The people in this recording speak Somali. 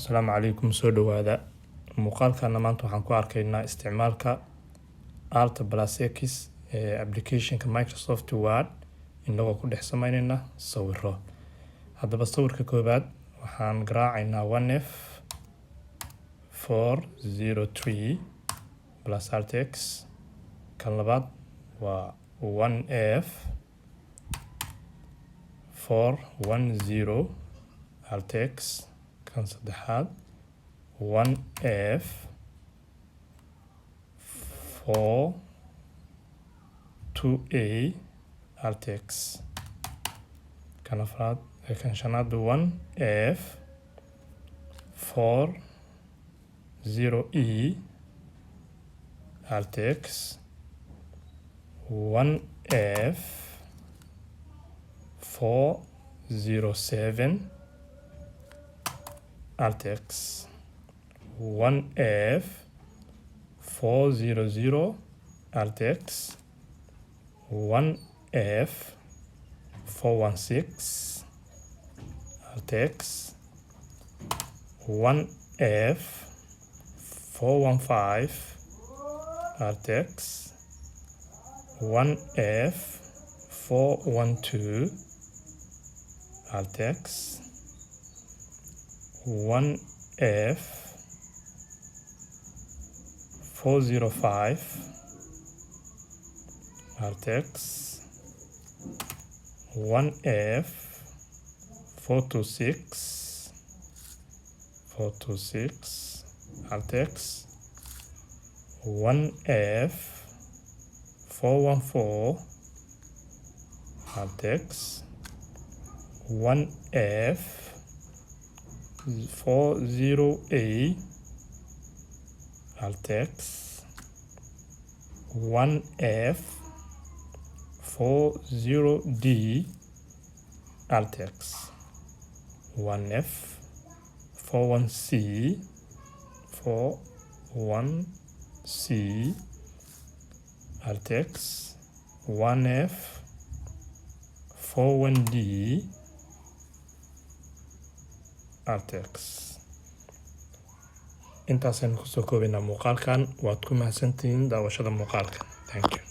السلام عليكم سو دhowaada muuqaalkana maanta waxaan ku arkaynaa isticmaalka alt+x ee applicationka Microsoft Word inagoo ku dhex samaynayna sawiro. Haddaba sawirka koobaad waxaan garaacaynaa 1f 403 plus alt+x. Kan labaad waa 1f 410 alt+x. Kan saddexaad 1f 428 alt+x. Kan afraad kan shanaad 1f 40e alt+x. 1f 407 alt+x. 1f 400 alt+x. 1f 416 alt+x. 1f 415 alt+x. 1f 412 alt+x. 1f 405 alt+x. 1f 426 alt+x. 1f 414 alt+x. 1f 408 alt+x. 1f 40d alt+x. 1f 41c alt+x. 1f 41d alt+x. intaasaynu kusoo koobaynaa muuqaalkan. waad ku mahadsantihiin daawashada muuqaalkan. Thank you.